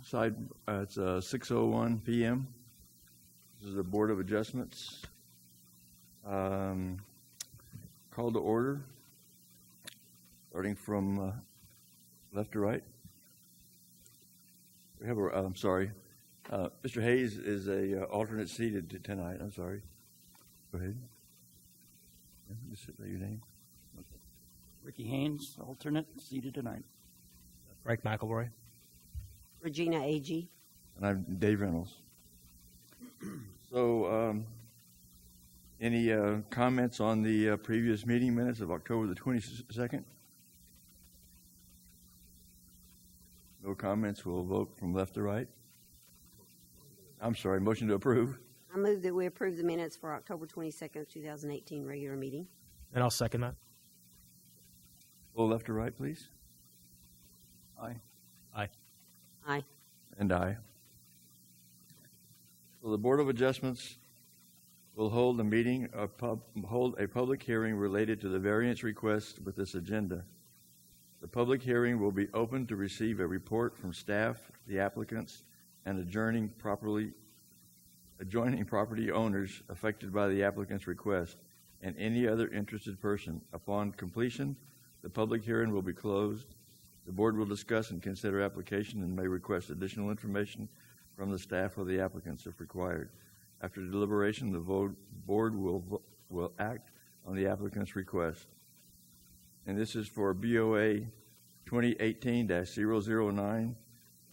Side, it's 6:01 p.m. This is the Board of Adjustments. Call to order, starting from left to right. We have a, I'm sorry, Mr. Hayes is a alternate seated tonight. I'm sorry. Go ahead. Just say your name. Ricky Haynes, alternate, seated tonight. Frank McElroy. Regina Agee. And I'm Dave Reynolds. So, any comments on the previous meeting minutes of October the 22nd? No comments. We'll vote from left to right. I'm sorry, motion to approve. I move that we approve the minutes for October 22nd of 2018 regular meeting. And I'll second that. Go left to right, please. Aye. Aye. Aye. And aye. So the Board of Adjustments will hold a public hearing related to the variance request with this agenda. The public hearing will be open to receive a report from staff, the applicants, and adjoining property owners affected by the applicant's request, and any other interested person. Upon completion, the public hearing will be closed. The board will discuss and consider application and may request additional information from the staff or the applicants if required. After deliberation, the board will act on the applicant's request. And this is for BOA 2018-009,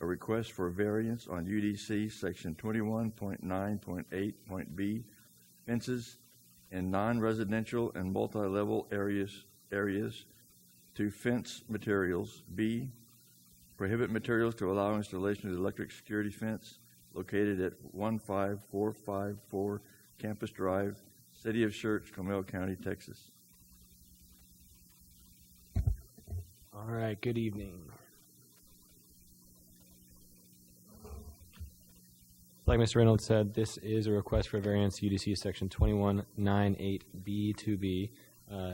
a request for variance on UDC section 21.9.8.b, fences in non-residential and multi-level areas to fence materials. B, prohibit materials to allow installation of the electric security fence located at 15454 Campus Drive, City of Schertz, Comal County, Texas. All right, good evening. Like Mr. Reynolds said, this is a request for variance UDC section 2198B2B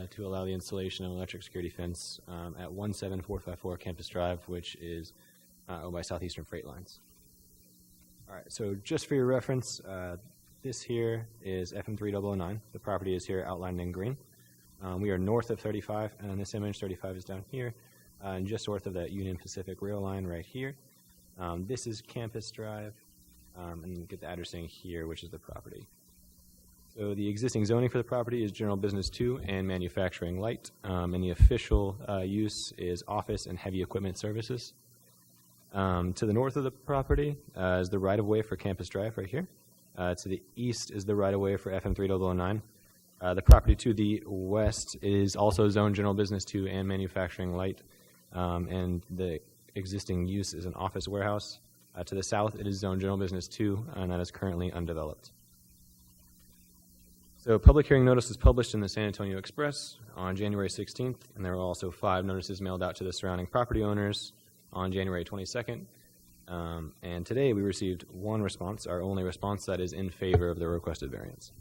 to allow the installation of an electric security fence at 17454 Campus Drive, which is owned by Southeastern Freight Lines. All right, so just for your reference, this here is FM 3009. The property is here outlined in green. We are north of 35, and in this image, 35 is down here, and just north of that Union Pacific rail line right here. This is Campus Drive, and you get the addressing here, which is the property. So the existing zoning for the property is General Business 2 and Manufacturing Light, and the official use is office and heavy equipment services. To the north of the property is the right-of-way for Campus Drive right here. To the east is the right-of-way for FM 3009. The property to the west is also zoned General Business 2 and Manufacturing Light, and the existing use is an office warehouse. To the south, it is zoned General Business 2, and that is currently undeveloped. So public hearing notice was published in the San Antonio Express on January 16th, and there were also 5 notices mailed out to the surrounding property owners on January 22nd. And today we received 1 response, our only response, that is in favor of the requested variance.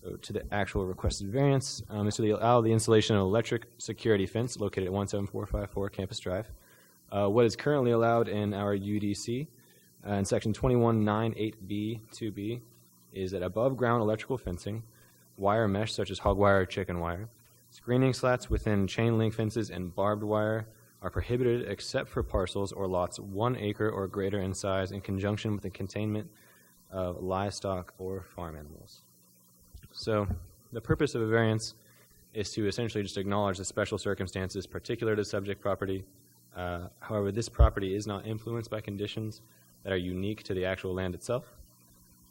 So to the actual requested variance, is to allow the installation of an electric security fence located at 17454 Campus Drive. What is currently allowed in our UDC in section 2198B2B is that above ground electrical fencing, wire mesh such as hog wire or chicken wire, screening slats within chain link fences and barbed wire are prohibited except for parcels or lots 1 acre or greater in size in conjunction with the containment of livestock or farm animals. So the purpose of a variance is to essentially just acknowledge the special circumstances particular to subject property. However, this property is not influenced by conditions that are unique to the actual land itself.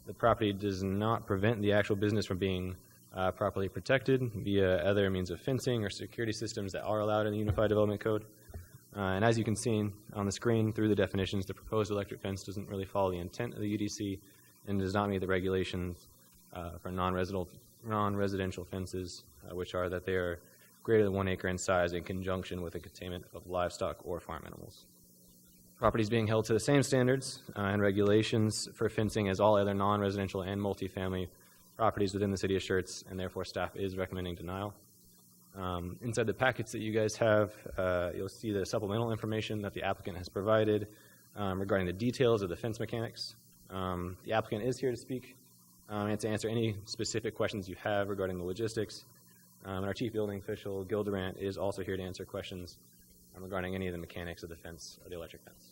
The property does not prevent the actual business from being properly protected via other means of fencing or security systems that are allowed in the Unified Development Code. And as you can see on the screen through the definitions, the proposed electric fence doesn't really follow the intent of the UDC and does not meet the regulations for non-residential fences, which are that they are greater than 1 acre in size in conjunction with the containment of livestock or farm animals. Property is being held to the same standards and regulations for fencing as all other non-residential and multifamily properties within the City of Schertz, and therefore staff is recommending denial. Inside the packets that you guys have, you'll see the supplemental information that the applicant has provided regarding the details of the fence mechanics. The applicant is here to speak and to answer any specific questions you have regarding the logistics. And our chief building official, Gil Durant, is also here to answer questions regarding any of the mechanics of the fence, or the electric fence.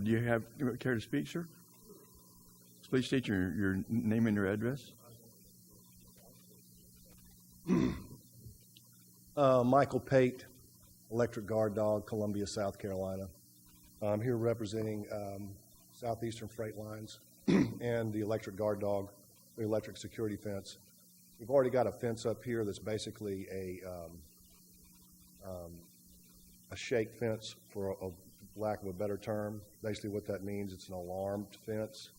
Do you care to speak, sir? Please state your name and your address. Michael Pate, Electric Guard Dog, Columbia, South Carolina. I'm here representing Southeastern Freight Lines and the Electric Guard Dog, the electric security fence. We've already got a fence up here that's basically a shake fence, for a lack of a better term. Basically what that means, it's an alarmed fence,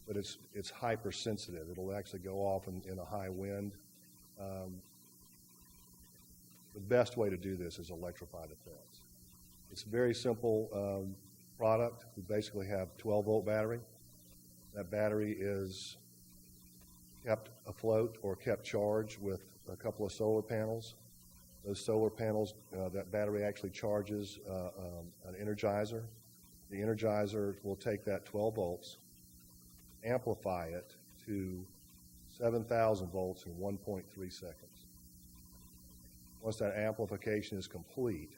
but it's hypersensitive. It'll actually go off in a high wind. The best way to do this is electrify the fence. It's a very simple product. We basically have 12-volt battery. That battery is kept afloat or kept charged with a couple of solar panels. Those solar panels, that battery actually charges an energizer. The energizer will take that 12 volts, amplify it to 7,000 volts in 1.3 seconds. Once that amplification is complete,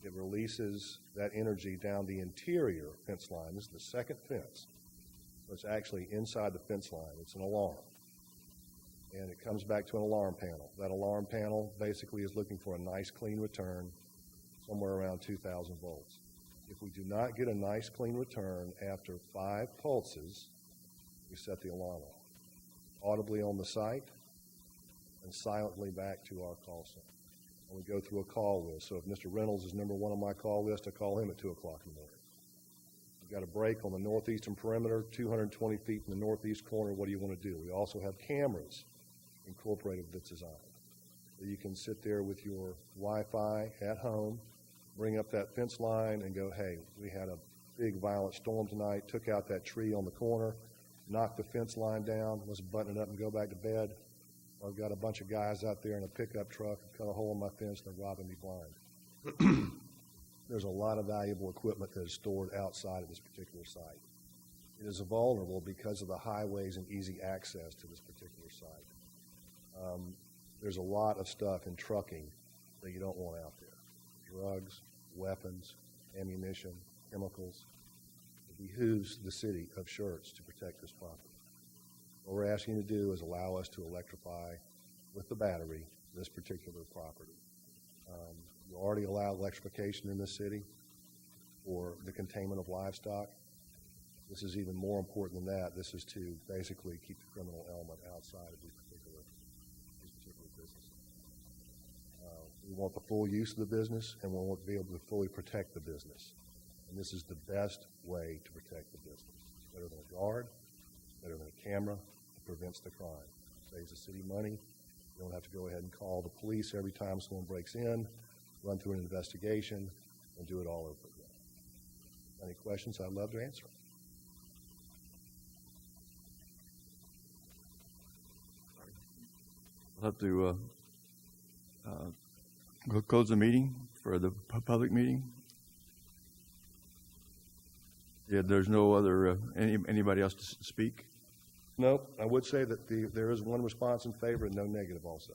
it releases that energy down the interior fence line. This is the second fence. So it's actually inside the fence line. It's an alarm. And it comes back to an alarm panel. That alarm panel basically is looking for a nice clean return somewhere around 2,000 volts. If we do not get a nice clean return after 5 pulses, we set the alarm off, audibly on the site and silently back to our call center. And we go through a call list. So if Mr. Reynolds is number 1 on my call list, I call him at 2 o'clock in the morning. We've got a break on the northeastern perimeter, 220 feet from the northeast corner. What do you want to do? We also have cameras incorporated with this design. So you can sit there with your Wi-Fi at home, bring up that fence line and go, hey, we had a big violent storm tonight, took out that tree on the corner, knocked the fence line down, let's button it up and go back to bed. I've got a bunch of guys out there in a pickup truck, cut a hole in my fence, and they're robbing me blind. There's a lot of valuable equipment that is stored outside of this particular site. It is vulnerable because of the highways and easy access to this particular site. There's a lot of stuff in trucking that you don't want out there. Drugs, weapons, ammunition, chemicals. It behooves the city of Schertz to protect this property. What we're asking you to do is allow us to electrify with the battery this particular property. You already allow electrification in this city for the containment of livestock. This is even more important than that. This is to basically keep the criminal element outside of these particular businesses. We want the full use of the business, and we want to be able to fully protect the business. And this is the best way to protect the business. Better than a guard, better than a camera. It prevents the crime. It saves the city money. You don't have to go ahead and call the police every time someone breaks in, run through an investigation, and do it all over again. Any questions? I'd love to answer. We'll have to we'll close the meeting for the public meeting. Yeah, there's no other anybody else to speak? No, I would say that there is one response in favor and no negative also.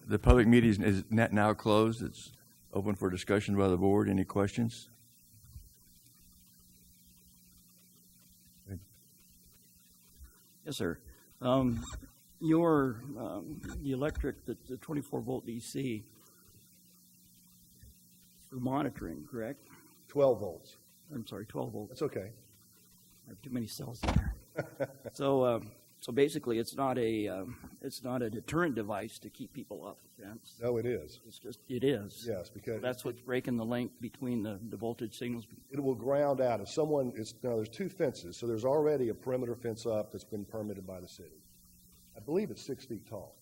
The public meeting is now closed. It's open for discussion by the board. Any questions? Yes, sir. The electric, the 24-volt DC for monitoring, correct? 12 volts. I'm sorry, 12 volts. That's okay. I have too many cells there. So basically, it's not a deterrent device to keep people off the fence. No, it is. It is. Yes, because That's what's breaking the link between the voltage signals. it will ground out. If someone is, there's 2 fences, so there's already a perimeter fence up that's been permitted by the city. I believe it's 6 feet tall.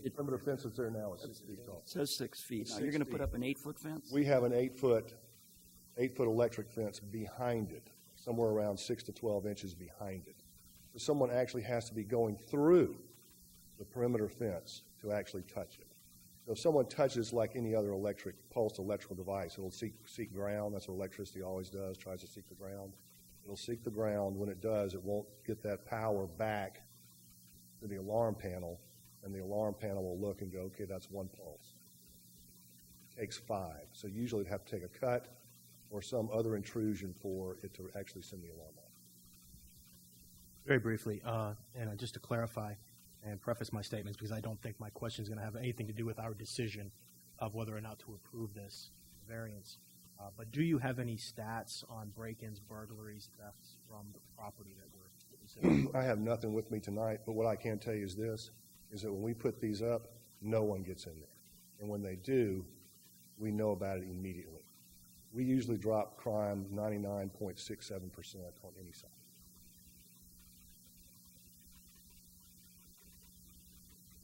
The perimeter fence that's there now is 6 feet tall. It says 6 feet. It's Now, you're 6 going to put feet. up an 8-foot fence? We have an 8-foot electric fence behind it, somewhere around 6 to 12 inches behind it. So someone actually has to be going through the perimeter fence to actually touch it. So if someone touches like any other pulsed electrical device, it'll seek ground. That's what electricity always does, tries to seek the ground. It'll seek the ground. When it does, it won't get that power back to the alarm panel, and the alarm panel will look and go, okay, that's 1 pulse. It takes 5. So usually it'd have to take a cut or some other intrusion for it to actually send the alarm off. Very briefly, and just to clarify and preface my statements, because I don't think my question is going to have anything to do with our decision of whether or not to approve this variance. But do you have any stats on break-ins, burglaries, thefts from the property that we're considering? I have nothing with me tonight, but what I can tell you is this, is that when we put these up, no one gets in there. And when they do, we know about it immediately. We usually drop crime 99.67% on any side.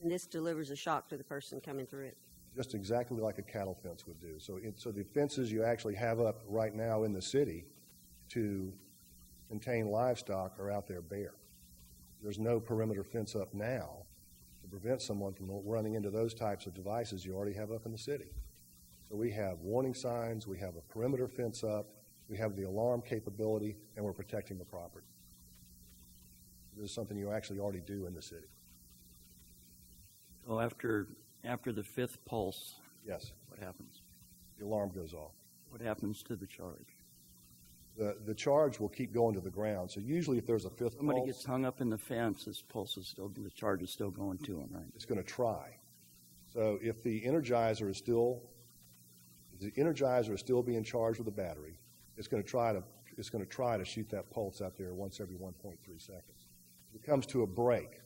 And this delivers a shock to the person coming through it. Just exactly like a cattle fence would do. So the fences you actually have up right now in the city to contain livestock are out there bare. There's no perimeter fence up now to prevent someone from running into those types of devices you already have up in the city. So we have warning signs, we have a perimeter fence up, we have the alarm capability, and we're protecting the property. This is something you actually already do in the city. So after the 5th pulse, Yes, what happens? the alarm goes off. What happens to the charge? The charge will keep going to the ground. So usually if there's a 5th Somebody pulse, gets hung up in the fence, the charge is still going to him, right? it's going to try. So if the energizer is still being charged with a battery, it's going to try to shoot that pulse out there once every 1.3 seconds. If it comes to a break,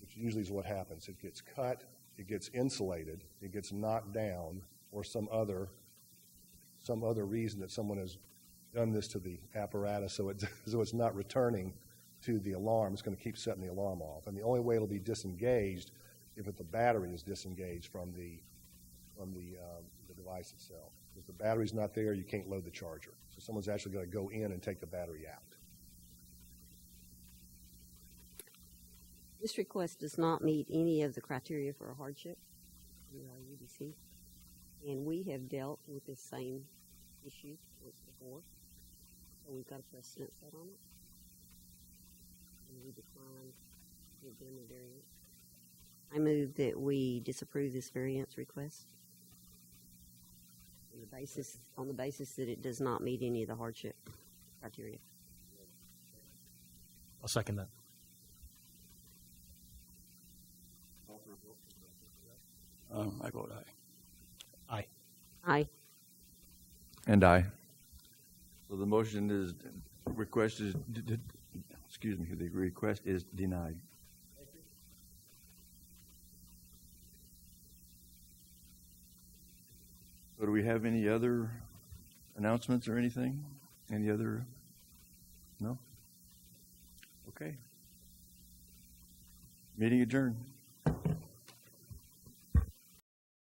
which usually is what happens, it gets cut, it gets insulated, it gets knocked down, or some other reason that someone has done this to the apparatus so it's not returning to the alarm. It's going to keep setting the alarm off. And the only way it'll be disengaged if the battery is disengaged from the device itself. If the battery's not there, you can't load the charger. So someone's actually going to go in and take the battery out. This request does not meet any of the criteria for a hardship under our UDC. And we have dealt with this same issue once before. So we've got a precedent set on it. And we declined to give them a variance. I move that we disapprove this variance request on the basis that it does not meet any of the hardship criteria. I'll second that. I vote aye. Aye. Aye. And I. So the request is denied. So do we have any other announcements or anything? Any other? No? Okay. Meeting adjourned.